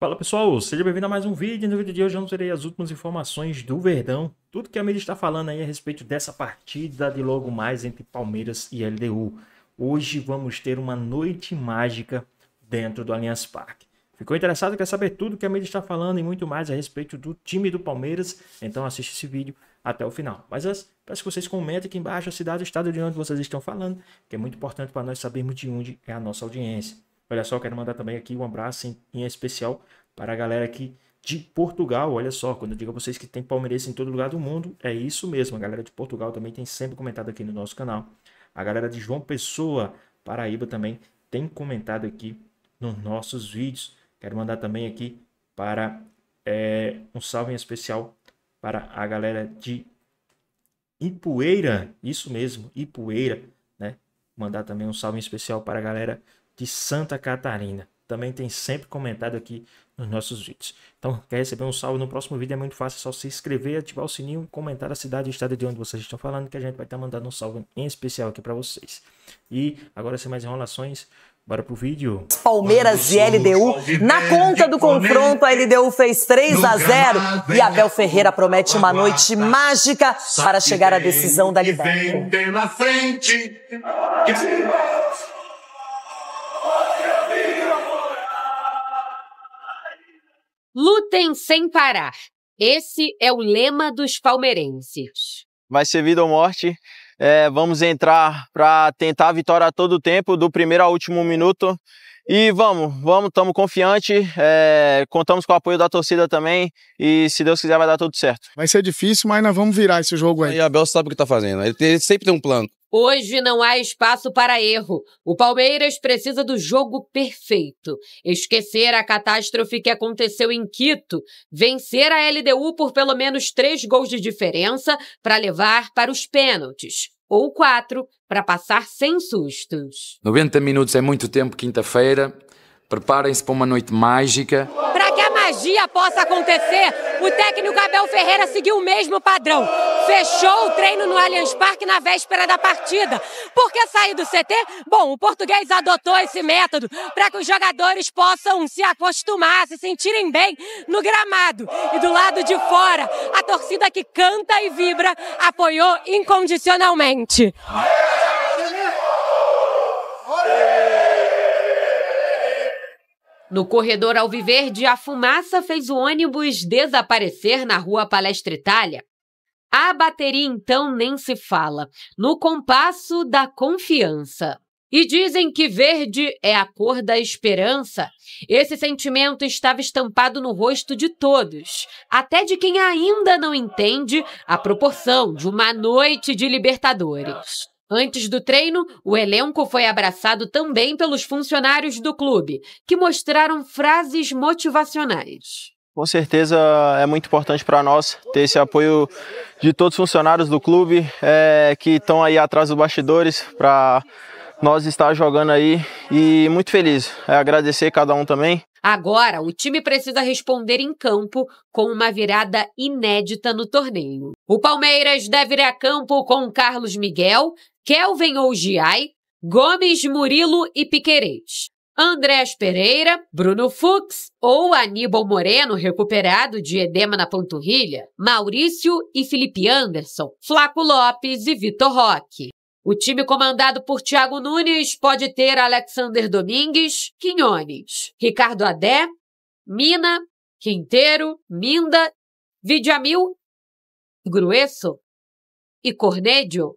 Fala pessoal, seja bem-vindo a mais um vídeo. No vídeo de hoje eu terei as últimas informações do Verdão. Tudo que a mídia está falando aí a respeito dessa partida de logo mais entre Palmeiras e LDU. Hoje vamos ter uma noite mágica dentro do Allianz Parque. Ficou interessado? Quer saber tudo que a mídia está falando e muito mais a respeito do time do Palmeiras? Então assiste esse vídeo até o final. Mas antes, peço que vocês comentem aqui embaixo a cidade e o estado de onde vocês estão falando, que é muito importante para nós sabermos de onde é a nossa audiência. Olha só, quero mandar também aqui um abraço em especial para a galera aqui de Portugal. Olha só, quando eu digo a vocês que tem palmeirense em todo lugar do mundo, é isso mesmo. A galera de Portugal também tem sempre comentado aqui no nosso canal. A galera de João Pessoa, Paraíba, também tem comentado aqui nos nossos vídeos. Quero mandar também aqui para um salve em especial para a galera de Ipueira. Isso mesmo, Ipueira, né? Mandar também um salve em especial para a galera de Santa Catarina. Também tem sempre comentado aqui nos nossos vídeos. Então, quer receber um salve no próximo vídeo? É muito fácil, é só se inscrever, ativar o sininho, comentar a cidade e o estado de onde vocês estão falando, que a gente vai estar mandando um salve em especial aqui para vocês. E agora, sem mais enrolações, bora pro vídeo. Palmeiras e LDU. Na conta do confronto, a LDU fez 3-0 e Abel Ferreira promete uma noite mágica para chegar à decisão da Libertadores. Lutem sem parar. Esse é o lema dos palmeirenses. Vai ser vida ou morte. Vamos entrar para tentar a vitória a todo tempo, do primeiro ao último minuto. E vamos, estamos confiantes, contamos com o apoio da torcida também. E se Deus quiser vai dar tudo certo. Vai ser difícil, mas nós vamos virar esse jogo aí. E Abel sabe o que está fazendo, ele sempre tem um plano. Hoje não há espaço para erro. O Palmeiras precisa do jogo perfeito. Esquecer a catástrofe que aconteceu em Quito. Vencer a LDU por pelo menos 3 gols de diferença para levar para os pênaltis. Ou 4 para passar sem sustos. 90 minutos é muito tempo quinta-feira. Preparem-se para uma noite mágica. Para que a magia possa acontecer, o técnico Abel Ferreira seguiu o mesmo padrão. Fechou o treino no Allianz Parque na véspera da partida. Por que sair do CT? Bom, o português adotou esse método para que os jogadores possam se acostumar, se sentirem bem no gramado. E do lado de fora, a torcida que canta e vibra apoiou incondicionalmente. No corredor alviverde, a fumaça fez o ônibus desaparecer na rua Palestra Itália. A bateria, então, nem se fala, no compasso da confiança. E dizem que verde é a cor da esperança. Esse sentimento estava estampado no rosto de todos, até de quem ainda não entende a proporção de uma noite de Libertadores. Antes do treino, o elenco foi abraçado também pelos funcionários do clube, que mostraram frases motivacionais. Com certeza é muito importante para nós ter esse apoio de todos os funcionários do clube que estão aí atrás dos bastidores para nós estar jogando aí, e muito feliz. Agradecer cada um também. Agora, o time precisa responder em campo com uma virada inédita no torneio. O Palmeiras deve ir a campo com Carlos Miguel, Kelvin ou Giai, Gomes, Murilo e Piquerez. Andrés Pereira, Bruno Fux ou Aníbal Moreno, recuperado de edema na panturrilha, Maurício e Felipe Anderson, Flaco Lopes e Vitor Roque. O time comandado por Thiago Nunes pode ter Alexander Domingues, Quinones, Ricardo Adé, Mina, Quinteiro, Minda, Vidjamil, Grueso e Cornédio.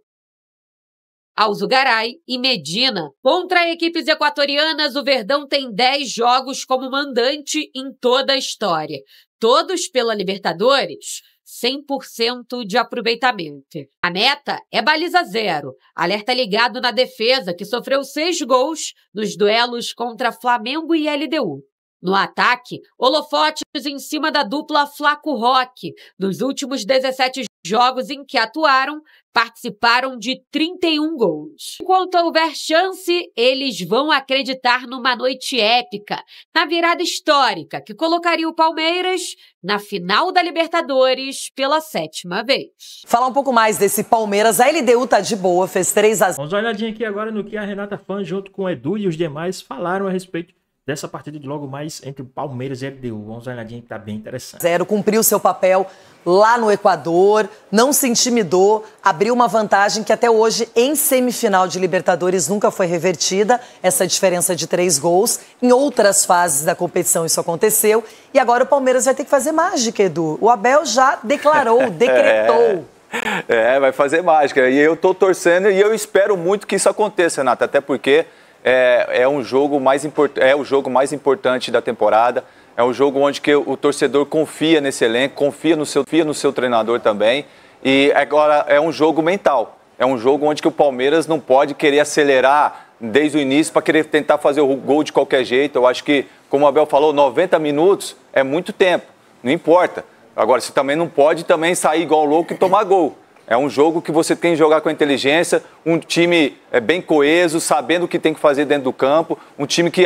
Alzugaray e Medina. Contra equipes equatorianas, o Verdão tem 10 jogos como mandante em toda a história. Todos pela Libertadores, 100% de aproveitamento. A meta é baliza 0. Alerta ligado na defesa, que sofreu 6 gols nos duelos contra Flamengo e LDU. No ataque, holofotes em cima da dupla Flaco Roque. Nos últimos 17 jogos em que atuaram, participaram de 31 gols. Enquanto houver chance, eles vão acreditar numa noite épica, na virada histórica que colocaria o Palmeiras na final da Libertadores pela 7ª vez. Falar um pouco mais desse Palmeiras, a LDU tá de boa, fez 3-0. Vamos dar uma olhadinha aqui agora no que a Renata Fã, junto com o Edu e os demais, falaram a respeito dessa partida de logo mais entre Palmeiras e LDU. Vamos dar uma olhadinha que tá bem interessante. 0 cumpriu seu papel lá no Equador, não se intimidou, abriu uma vantagem que até hoje em semifinal de Libertadores nunca foi revertida, essa diferença de 3 gols. Em outras fases da competição isso aconteceu e agora o Palmeiras vai ter que fazer mágica, Edu. O Abel já declarou, decretou. Vai fazer mágica. E eu tô torcendo e eu espero muito que isso aconteça, Renata, até porque é o jogo mais importante da temporada. É um jogo onde que o torcedor confia nesse elenco, confia no seu treinador também. E agora é um jogo mental. É um jogo onde que o Palmeiras não pode querer acelerar desde o início para querer tentar fazer o gol de qualquer jeito. Eu acho que, como o Abel falou, 90 minutos é muito tempo, não importa. Agora, você também não pode sair igual louco e tomar gol. É um jogo que você tem que jogar com inteligência, um time bem coeso, sabendo o que tem que fazer dentro do campo, um time que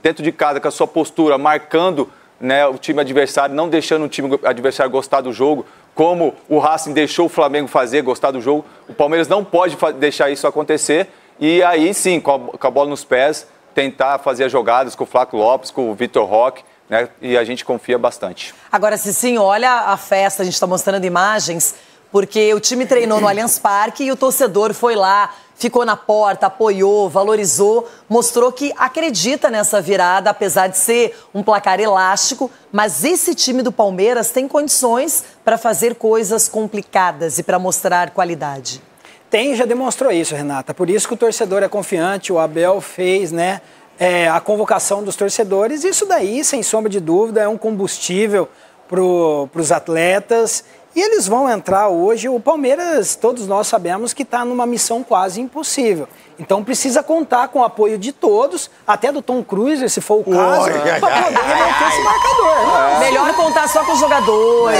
dentro de casa, com a sua postura, marcando, né, o time adversário, não deixando o time adversário gostar do jogo, como o Racing deixou o Flamengo gostar do jogo. O Palmeiras não pode deixar isso acontecer e aí sim, com a bola nos pés, tentar fazer as jogadas com o Flávio Lopes, com o Vitor Roque, né, e a gente confia bastante. Agora, Cicinho, olha a festa, a gente está mostrando imagens, porque o time treinou no Allianz Parque e o torcedor foi lá, ficou na porta, apoiou, valorizou, mostrou que acredita nessa virada, apesar de ser um placar elástico, mas esse time do Palmeiras tem condições para fazer coisas complicadas e para mostrar qualidade. Já demonstrou isso, Renata, por isso que o torcedor é confiante, o Abel fez, né, a convocação dos torcedores, isso daí, sem sombra de dúvida, é um combustível para os atletas. E eles vão entrar hoje, o Palmeiras, todos nós sabemos que está numa missão quase impossível. Então precisa contar com o apoio de todos, até do Tom Cruise, se for o caso, para poder manter esse marcador. Melhor contar só com os jogadores.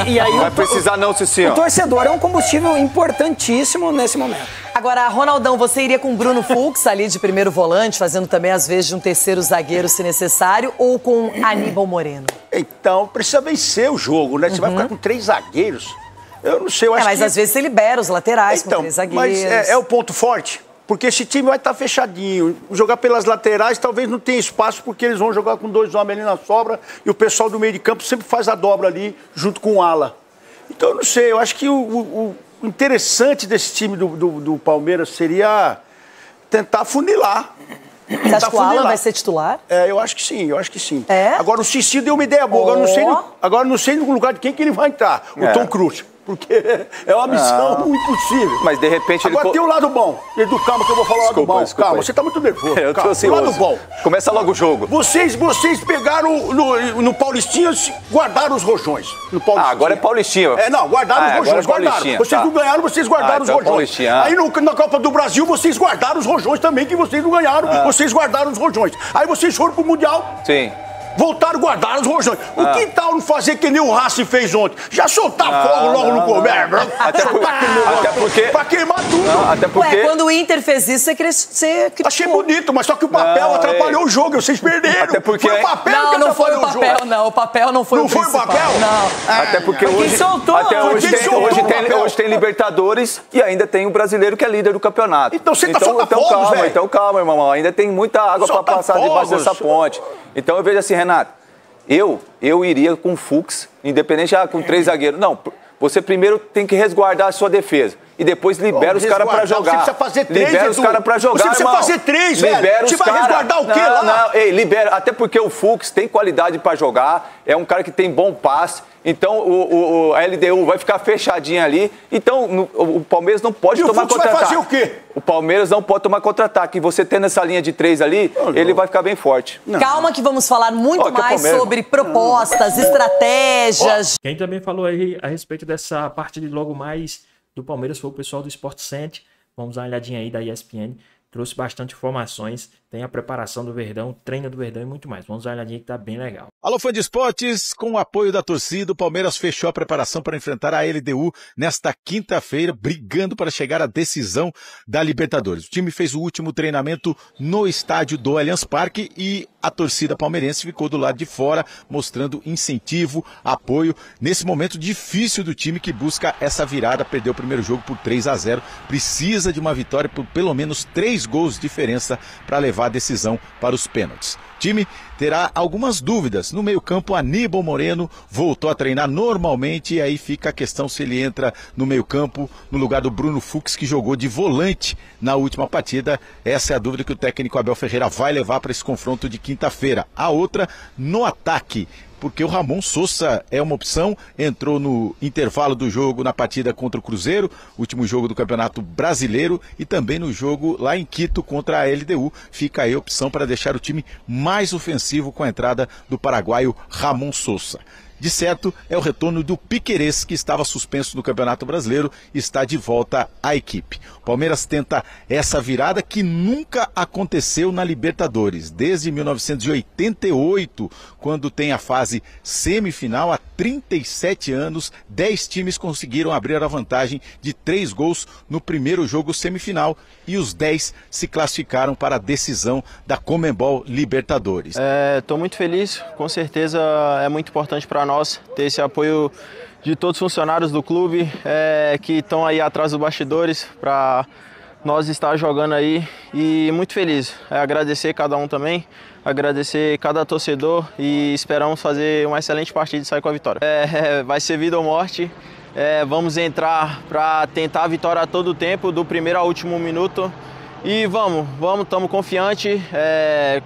E aí não vai precisar não, Cicinho. O torcedor é um combustível importantíssimo nesse momento. Agora, Ronaldão, você iria com o Bruno Fux ali de primeiro volante, fazendo também às vezes de um terceiro zagueiro se necessário, ou com Aníbal Moreno? Então, precisa vencer o jogo, né? Você vai ficar com 3 zagueiros. Eu não sei, eu acho mas às vezes você libera os laterais com 3 zagueiros. Mas é o ponto forte, porque esse time vai estar fechadinho. Jogar pelas laterais talvez não tenha espaço, porque eles vão jogar com 2 homens ali na sobra e o pessoal do meio de campo sempre faz a dobra ali junto com o ala. Então, eu não sei, eu acho que o interessante desse time do Palmeiras seria tentar funilar. Você acha que o Alan vai ser titular? Eu acho que sim, Agora o Cici deu uma ideia boa, agora não sei no lugar de quem que ele vai entrar, o Tom Cruise. Porque é uma missão impossível. Mas de repente agora tem o lado bom. Edu, calma que eu vou falar o lado bom. Calma, você tá muito nervoso. Eu tô ansioso. O lado bom. Começa logo o jogo. Vocês pegaram no Paulistinha, guardaram os rojões. No Paulistinha. Agora é Paulistinha. Não, guardaram os rojões, guardaram. Vocês não ganharam, vocês guardaram os rojões. Aí na Copa do Brasil, vocês guardaram os rojões também, que vocês não ganharam. Vocês guardaram os rojões. Aí vocês foram pro Mundial. Sim. Voltaram a guardar os rojões. O que tal não fazer que nem o Racing fez ontem? Já soltar fogo logo no começo. Até porque... Pra queimar tudo. Até porque... quando o Inter fez isso, você criticou. Achei bonito, mas só que o papel atrapalhou o jogo. Vocês perderam. Até porque... Foi o papel que não foi o papel, jogo. Não. O papel não foi o principal. Não foi o papel? Não. Até porque hoje... soltou. Até hoje tem Libertadores e ainda tem o brasileiro que é líder do campeonato. Então você tá soltando fogos, velho. Então calma, irmão. Ainda tem muita água pra passar debaixo dessa ponte. Então eu vejo assim, Renato. Eu iria com o Fux, independente com 3 zagueiros. Não, você primeiro tem que resguardar a sua defesa. E depois libera os caras pra jogar. Você precisa fazer 3, libera os caras pra jogar, Você precisa fazer 3, velho. Libera você os vai cara. resguardar o quê lá? Não, libera. Até porque o Fux tem qualidade pra jogar, é um cara que tem bom passe. Então, a LDU vai ficar fechadinha ali. Então, o Palmeiras não pode tomar contra-ataque. Vai fazer o quê? O Palmeiras não pode tomar contra-ataque. E você tendo essa linha de 3 ali, ele vai ficar bem forte. Calma que vamos falar muito mais sobre propostas, estratégias. Quem também falou aí a respeito dessa parte de logo mais do Palmeiras foi o pessoal do Sport Center. Vamos dar uma olhadinha aí da ESPN. Trouxe bastante informações, tem a preparação do Verdão, treino do Verdão e muito mais. Vamos dar uma olhadinha que tá bem legal. Alô, fã de esportes, com o apoio da torcida, o Palmeiras fechou a preparação para enfrentar a LDU nesta quinta-feira, brigando para chegar à decisão da Libertadores. O time fez o último treinamento no estádio do Allianz Parque e a torcida palmeirense ficou do lado de fora, mostrando incentivo, apoio, nesse momento difícil do time que busca essa virada, perdeu o primeiro jogo por 3-0, precisa de uma vitória por pelo menos 3 gols de diferença para levar levar a decisão para os pênaltis. O time terá algumas dúvidas. No meio-campo, Aníbal Moreno voltou a treinar normalmente e aí fica a questão se ele entra no meio-campo no lugar do Bruno Fux, que jogou de volante na última partida. Essa é a dúvida que o técnico Abel Ferreira vai levar para esse confronto de quinta-feira. A outra, no ataque, porque o Ramon Sousa é uma opção, entrou no intervalo do jogo na partida contra o Cruzeiro, último jogo do Campeonato Brasileiro, e também no jogo lá em Quito contra a LDU. Fica aí a opção para deixar o time mais ofensivo com a entrada do paraguaio Ramon Sousa. De certo, é o retorno do Piquerez, que estava suspenso no Campeonato Brasileiro, e está de volta à equipe. O Palmeiras tenta essa virada que nunca aconteceu na Libertadores, desde 1988, quando tem a fase semifinal. Há 37 anos, 10 times conseguiram abrir a vantagem de 3 gols no primeiro jogo semifinal, e os 10 se classificaram para a decisão da Conmebol Libertadores. Estou muito feliz, com certeza é muito importante para nós ter esse apoio de todos os funcionários do clube que estão aí atrás dos bastidores para nós estar jogando aí, e muito feliz. Agradecer cada um também, agradecer cada torcedor, e esperamos fazer uma excelente partida e sair com a vitória. Vai ser vida ou morte. Vamos entrar para tentar a vitória a todo tempo, do primeiro ao último minuto. E vamos, estamos confiantes,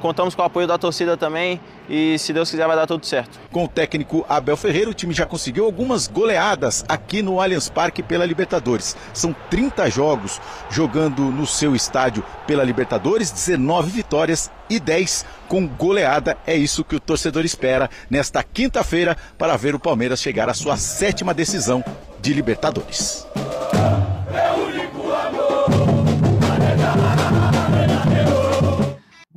contamos com o apoio da torcida também, e se Deus quiser vai dar tudo certo. Com o técnico Abel Ferreira, o time já conseguiu algumas goleadas aqui no Allianz Parque pela Libertadores. São 30 jogos jogando no seu estádio pela Libertadores, 19 vitórias e 10 com goleada. É isso que o torcedor espera nesta quinta-feira para ver o Palmeiras chegar à sua 7ª decisão de Libertadores.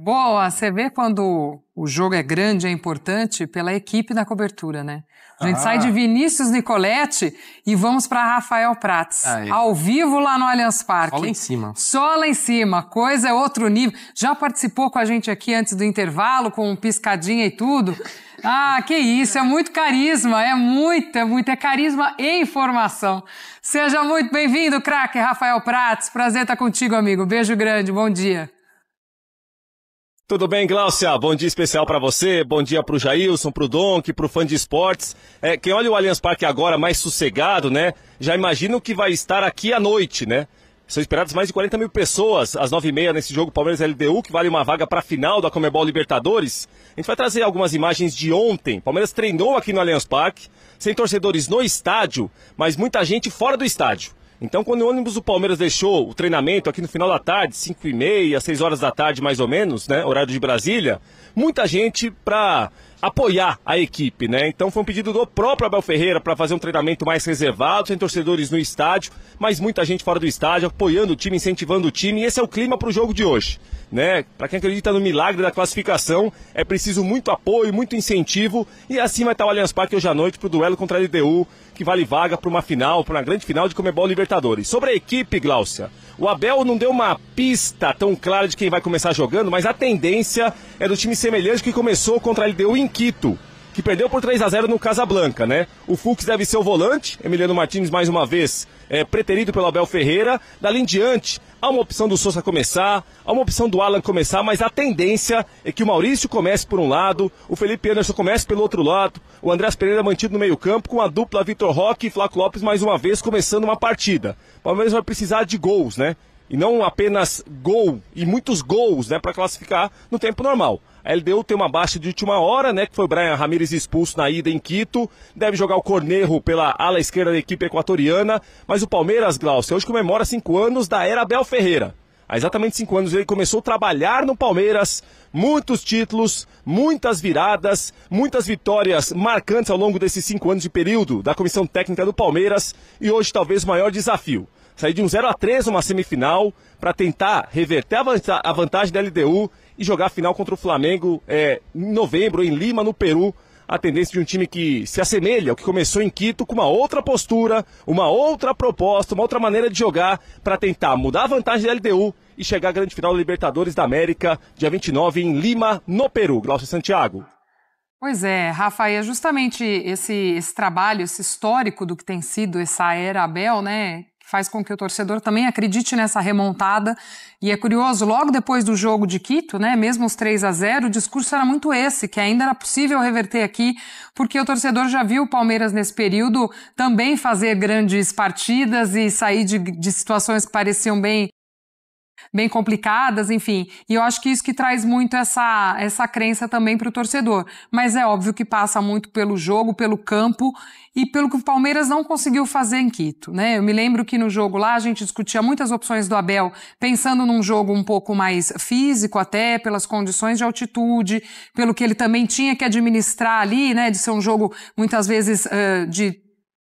Boa, você vê quando o jogo é grande, é importante pela equipe na cobertura, né? A gente sai de Vinícius Nicoletti e vamos para Rafael Prats, ao vivo lá no Allianz Parque. Só lá em cima. Só lá em cima, coisa é outro nível. Já participou com a gente aqui antes do intervalo, com piscadinha e tudo? Que isso, é muito carisma, é carisma e informação. Seja muito bem-vindo, craque Rafael Prats, prazer estar contigo, amigo. Beijo grande, bom dia. Tudo bem, Gláucia? Bom dia especial para você, bom dia pro Jailson, pro Donk, pro fã de esportes. Quem olha o Allianz Parque agora mais sossegado, né, já imagina o que vai estar aqui à noite, né? São esperadas mais de 40 mil pessoas às 9h30 nesse jogo Palmeiras-LDU, que vale uma vaga para a final da Conmebol Libertadores. A gente vai trazer algumas imagens de ontem. Palmeiras treinou aqui no Allianz Parque, sem torcedores no estádio, mas muita gente fora do estádio. Então, quando o ônibus do Palmeiras deixou o treinamento aqui no final da tarde, 5h30, 6 horas da tarde mais ou menos, né, horário de Brasília, muita gente para apoiar a equipe, né? Então foi um pedido do próprio Abel Ferreira para fazer um treinamento mais reservado, sem torcedores no estádio, mas muita gente fora do estádio, apoiando o time, incentivando o time, e esse é o clima para o jogo de hoje, né? Para quem acredita no milagre da classificação, é preciso muito apoio, muito incentivo, e assim vai estar o Allianz Parque hoje à noite para o duelo contra a LDU, que vale vaga para uma final, para uma grande final de Conmebol Libertadores. Sobre a equipe, Gláucia, o Abel não deu uma pista tão clara de quem vai começar jogando, mas a tendência é do time semelhante que começou contra a LDU em Quito, que perdeu por 3-0 no Casablanca, né? O Fux deve ser o volante, Emiliano Martins mais uma vez preterido pelo Abel Ferreira. Dali em diante, há uma opção do Sousa começar, há uma opção do Alan começar, mas a tendência é que o Maurício comece por um lado, o Felipe Anderson comece pelo outro lado, o Andrés Pereira mantido no meio campo, com a dupla Vitor Roque e Flaco Lopes mais uma vez começando uma partida. O Palmeiras vai precisar de gols, né? E não apenas gol, e muitos gols, né, para classificar no tempo normal. A LDU tem uma baixa de última hora, né, que foi o Brian Ramírez expulso na ida em Quito. Deve jogar o Cornejo pela ala esquerda da equipe equatoriana. Mas o Palmeiras, Glaucio, hoje comemora 5 anos da era Abel Ferreira. Há exatamente 5 anos ele começou a trabalhar no Palmeiras. Muitos títulos, muitas viradas, muitas vitórias marcantes ao longo desses 5 anos de período da comissão técnica do Palmeiras. E hoje talvez o maior desafio. Sair de um 0-3 numa semifinal para tentar reverter a vantagem da LDU e jogar a final contra o Flamengo em novembro, em Lima, no Peru. A tendência de um time que se assemelha ao que começou em Quito, com uma outra postura, uma outra proposta, uma outra maneira de jogar para tentar mudar a vantagem da LDU e chegar à grande final da Libertadores da América, dia 29, em Lima, no Peru. Glaucio Santiago. Pois é, Rafa, é justamente esse trabalho, esse histórico do que tem sido essa era Abel, né? faz com que o torcedor também acredite nessa remontada. E é curioso, logo depois do jogo de Quito, né, mesmo os 3-0, o discurso era muito esse, que ainda era possível reverter aqui, porque o torcedor já viu o Palmeiras nesse período também fazer grandes partidas e sair de situações que pareciam bem complicadas, enfim. E eu acho que isso que traz muito essa crença também para o torcedor. Mas é óbvio que passa muito pelo jogo, pelo campo e pelo que o Palmeiras não conseguiu fazer em Quito, né? Eu me lembro que no jogo lá a gente discutia muitas opções do Abel, pensando num jogo um pouco mais físico até, pelas condições de altitude, pelo que ele também tinha que administrar ali, né? De ser um jogo, muitas vezes, de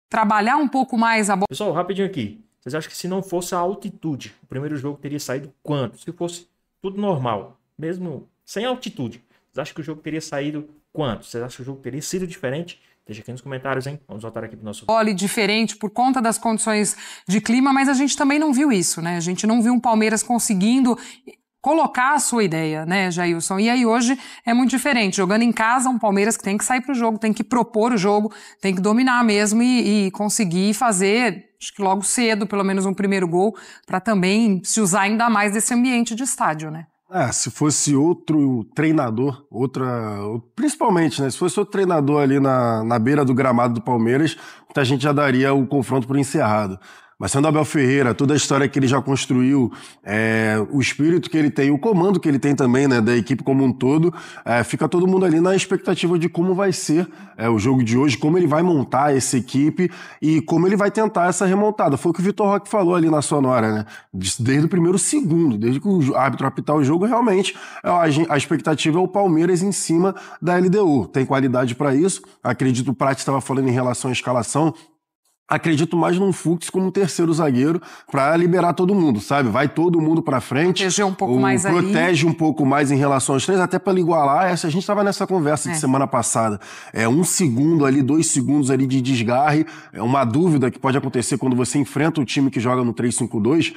trabalhar um pouco mais a bola. Pessoal, rapidinho aqui. Vocês acham que se não fosse a altitude, o primeiro jogo teria saído quanto? Se fosse tudo normal, mesmo sem altitude, vocês acham que o jogo teria saído quanto? Vocês acham que o jogo teria sido diferente? Deixa aqui nos comentários, hein? Vamos voltar aqui pro nosso... Bola diferente por conta das condições de clima, mas a gente também não viu isso, né? A gente não viu um Palmeiras conseguindo colocar a sua ideia, né, Jailson? E aí hoje é muito diferente. Jogando em casa, um Palmeiras que tem que sair pro jogo, tem que propor o jogo, tem que dominar mesmo e conseguir fazer, acho que logo cedo, pelo menos um primeiro gol, para também se usar ainda mais desse ambiente de estádio, né? Se fosse outro treinador, principalmente, né? Se fosse outro treinador ali na beira do gramado do Palmeiras, a gente já daria o confronto por encerrado. Mas sendo Abel Ferreira, toda a história que ele já construiu, o espírito que ele tem, o comando que ele tem também, né, da equipe como um todo, fica todo mundo ali na expectativa de como vai ser o jogo de hoje, como ele vai montar essa equipe e como ele vai tentar essa remontada. Foi o que o Vitor Roque falou ali na sonora, né? Desde o primeiro segundo, desde que o árbitro apitar o jogo, realmente a expectativa é o Palmeiras em cima da LDU. Tem qualidade para isso. Acredito que o Prat estava falando em relação à escalação. Acredito mais num Fux como terceiro zagueiro para liberar todo mundo, sabe? Vai todo mundo para frente. Proteger um pouco mais ali. Protege um pouco mais em relação aos três, até para igualar. A gente estava nessa conversa de semana passada. 1 segundo ali, 2 segundos ali de desgarre. É uma dúvida que pode acontecer quando você enfrenta o time que joga no 3-5-2.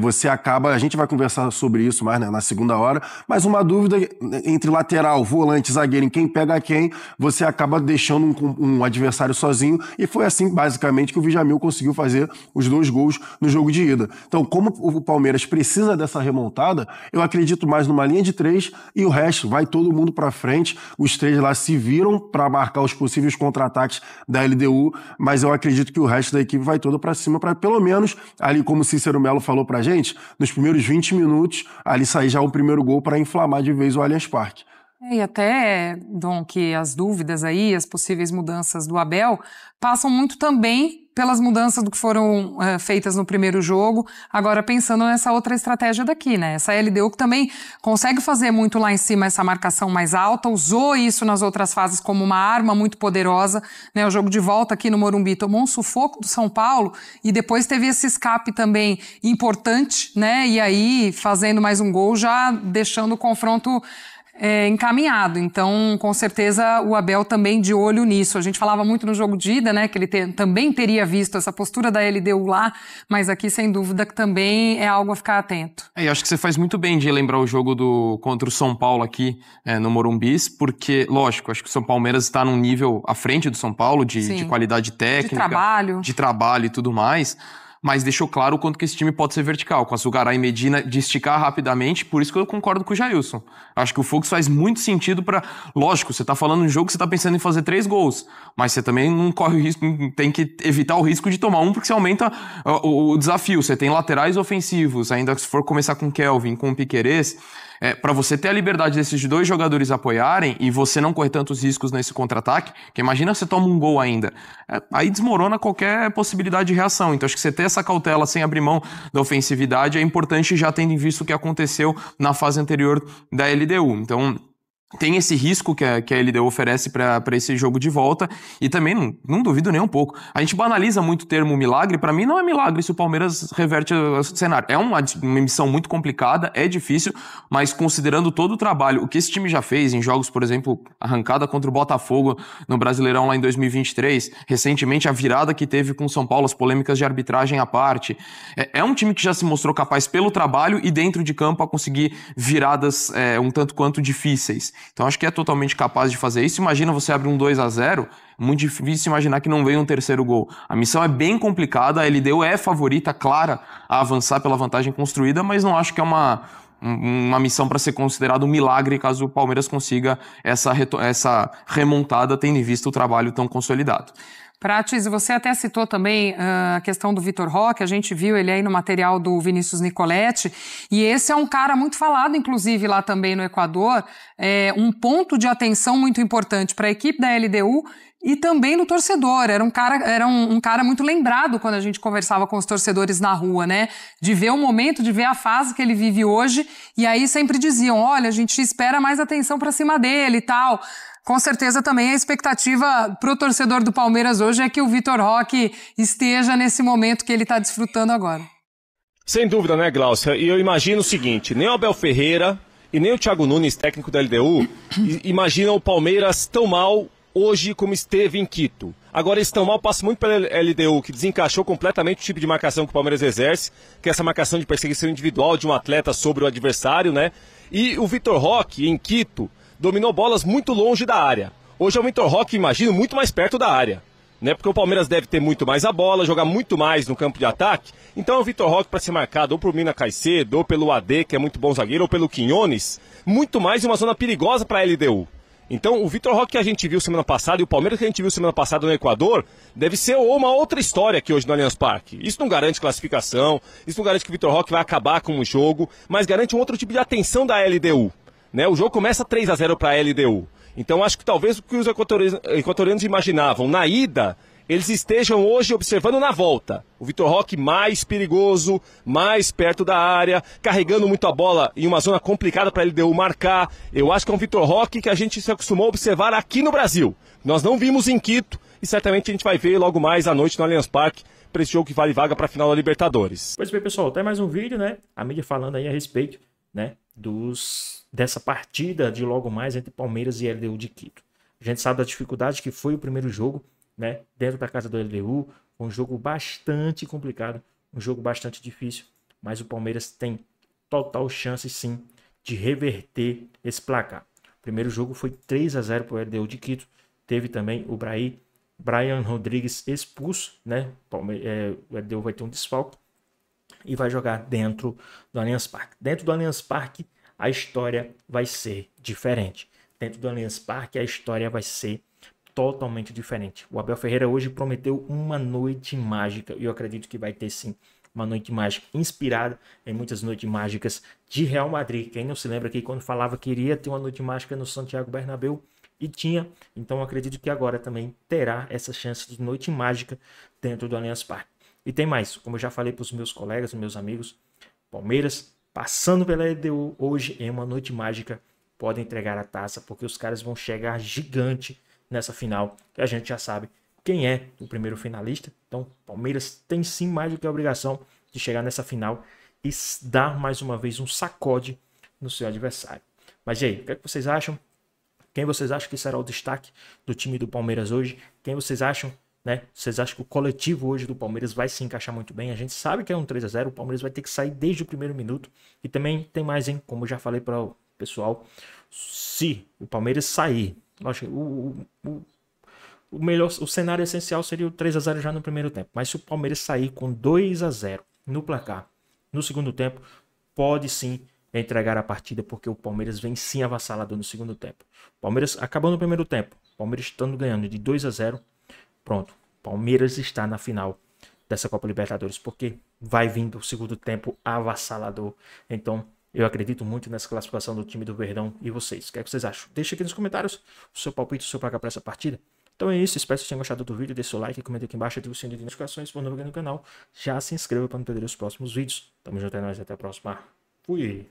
Você acaba... A gente vai conversar sobre isso mais, né, na segunda hora. Mas uma dúvida entre lateral, volante, zagueiro, em quem pega quem, você acaba deixando um adversário sozinho. E foi assim, basicamente, que o Djamil conseguiu fazer os 2 gols no jogo de ida. Então, como o Palmeiras precisa dessa remontada, eu acredito mais numa linha de 3 e o resto, vai todo mundo pra frente. Os 3 lá se viram para marcar os possíveis contra-ataques da LDU, mas eu acredito que o resto da equipe vai toda pra cima para pelo menos, ali como o Cícero Melo falou pra gente, nos primeiros 20 minutos, ali sair já o primeiro gol para inflamar de vez o Allianz Parque. E até, Dom, que as dúvidas aí, as possíveis mudanças do Abel, passam muito também pelas mudanças do que foram feitas no primeiro jogo, agora pensando nessa outra estratégia daqui, né? Essa LDU que também consegue fazer muito lá em cima essa marcação mais alta, usou isso nas outras fases como uma arma muito poderosa, né? O jogo de volta aqui no Morumbi tomou um sufoco do São Paulo e depois teve esse escape também importante, né? E aí fazendo mais um gol, já deixando o confronto encaminhado. Então, com certeza, o Abel também de olho nisso. A gente falava muito no jogo de ida, né, que ele também teria visto essa postura da LDU lá, mas aqui, sem dúvida, que também é algo a ficar atento. E acho que você faz muito bem de lembrar o jogo contra o São Paulo aqui no Morumbi, porque, lógico, acho que o São Palmeiras está num nível à frente do São Paulo, de qualidade técnica, de trabalho e tudo mais, mas deixou claro o quanto que esse time pode ser vertical, com a Zugará e Medina de esticar rapidamente, por isso que eu concordo com o Jailson. Acho que o Fux faz muito sentido para... Lógico, você tá falando de um jogo que você tá pensando em fazer 3 gols, mas você também não corre o risco, tem que evitar o risco de tomar um, porque você aumenta o desafio. Você tem laterais ofensivos, ainda se for começar com o Kelvin, com o Piquerez, para você ter a liberdade desses 2 jogadores apoiarem e você não correr tantos riscos nesse contra-ataque, que imagina você toma um gol ainda, aí desmorona qualquer possibilidade de reação. Então acho que você ter essa cautela sem abrir mão da ofensividade é importante, já tendo em vista o que aconteceu na fase anterior da LDU. Então tem esse risco que a LDU oferece para esse jogo de volta e também não duvido nem um pouco. A gente banaliza muito o termo milagre, para mim não é milagre se o Palmeiras reverte o cenário. É uma missão muito complicada, é difícil, mas considerando todo o trabalho, o que esse time já fez em jogos, por exemplo, arrancada contra o Botafogo no Brasileirão lá em 2023, recentemente a virada que teve com o São Paulo, as polêmicas de arbitragem à parte, é um time que já se mostrou capaz pelo trabalho e dentro de campo a conseguir viradas um tanto quanto difíceis. Então acho que é totalmente capaz de fazer isso. Imagina você abrir um 2-0, muito difícil imaginar que não venha um terceiro gol. A missão é bem complicada, a LDU é favorita, clara, a avançar pela vantagem construída, mas não acho que é uma missão para ser considerado um milagre caso o Palmeiras consiga essa remontada, tendo em vista o trabalho tão consolidado. Prates, você até citou também a questão do Vitor Roque, a gente viu ele aí no material do Vinícius Nicoletti, e esse é um cara muito falado, inclusive, lá também no Equador, um ponto de atenção muito importante para a equipe da LDU e também no torcedor. Era um cara muito lembrado quando a gente conversava com os torcedores na rua, né? De ver o momento, de ver a fase que ele vive hoje, e aí sempre diziam, olha, a gente espera mais atenção para cima dele e tal. Com certeza também a expectativa pro torcedor do Palmeiras hoje é que o Vitor Roque esteja nesse momento que ele está desfrutando agora. Sem dúvida, né, Glaucia? E eu imagino o seguinte, nem o Abel Ferreira e nem o Thiago Nunes, técnico da LDU, imaginam o Palmeiras tão mal hoje como esteve em Quito. Agora eles estão mal, passa muito pela LDU, que desencaixou completamente o tipo de marcação que o Palmeiras exerce, que é essa marcação de perseguição individual de um atleta sobre o adversário, né? E o Vitor Roque, em Quito, dominou bolas muito longe da área. Hoje é o Vitor Roque, imagino, muito mais perto da área, né? Porque o Palmeiras deve ter muito mais a bola, jogar muito mais no campo de ataque. Então é o Vitor Roque para ser marcado ou por Mina Caicedo, ou pelo AD, que é muito bom zagueiro, ou pelo Quinones, muito mais em uma zona perigosa para a LDU. Então o Vitor Roque que a gente viu semana passada e o Palmeiras que a gente viu semana passada no Equador deve ser uma outra história aqui hoje no Allianz Parque. Isso não garante classificação, isso não garante que o Vitor Roque vai acabar com o jogo, mas garante um outro tipo de atenção da LDU. Né? O jogo começa 3-0 para a LDU. Então acho que talvez o que os equatorianos imaginavam na ida, eles estejam hoje observando na volta. O Vitor Roque mais perigoso, mais perto da área, carregando muito a bola em uma zona complicada para a LDU marcar. Eu acho que é um Vitor Roque que a gente se acostumou a observar aqui no Brasil. Nós não vimos em Quito e certamente a gente vai ver logo mais à noite no Allianz Parque para esse jogo que vale vaga para a final da Libertadores. Pois bem, pessoal, tem mais um vídeo, né? A mídia falando aí a respeito, né? Dessa partida de logo mais entre Palmeiras e LDU de Quito. A gente sabe da dificuldade que foi o primeiro jogo, né, dentro da casa do LDU, um jogo bastante complicado, um jogo bastante difícil, mas o Palmeiras tem total chance sim de reverter esse placar. O primeiro jogo foi 3-0 para o LDU de Quito, teve também o Brian Rodrigues expulso, né, o LDU vai ter um desfalque e vai jogar dentro do Allianz Parque. Dentro do Allianz Parque a história vai ser diferente. Dentro do Allianz Parque a história vai ser totalmente diferente. O Abel Ferreira hoje prometeu uma noite mágica e eu acredito que vai ter sim uma noite mágica inspirada em muitas noites mágicas de Real Madrid. Quem não se lembra que quando falava que iria ter uma noite mágica no Santiago Bernabéu e tinha, então eu acredito que agora também terá essa chance de noite mágica dentro do Allianz Parque. E tem mais, como eu já falei para os meus colegas, meus amigos, Palmeiras passando pela LDU hoje em uma noite mágica pode entregar a taça porque os caras vão chegar gigante nessa final, que a gente já sabe quem é o primeiro finalista. Então, Palmeiras tem sim mais do que a obrigação de chegar nessa final e dar mais uma vez um sacode no seu adversário. Mas e aí, o que é que vocês acham? Quem vocês acham que será o destaque do time do Palmeiras hoje? Quem vocês acham, né? Vocês acham que o coletivo hoje do Palmeiras vai se encaixar muito bem? A gente sabe que é um 3-0, o Palmeiras vai ter que sair desde o primeiro minuto. E também tem mais, hein? Como eu já falei para o pessoal, se o Palmeiras sair, lógico, o melhor, o cenário essencial seria o 3-0 já no primeiro tempo. Mas se o Palmeiras sair com 2-0 no placar, no segundo tempo, pode sim entregar a partida, porque o Palmeiras vem sim avassalador no segundo tempo. Palmeiras acabou no primeiro tempo, Palmeiras estando ganhando de 2-0, pronto, Palmeiras está na final dessa Copa Libertadores, porque vai vindo o segundo tempo avassalador. Então, eu acredito muito nessa classificação do time do Verdão. E vocês? O que é que vocês acham? Deixa aqui nos comentários o seu palpite, o seu placar para essa partida. Então é isso, espero que vocês tenham gostado do vídeo. Deixe seu like, comenta aqui embaixo, ative o sininho de notificações, se for novo aqui no canal. Já se inscreva para não perder os próximos vídeos. Tamo junto, é nóis, até a próxima. Fui!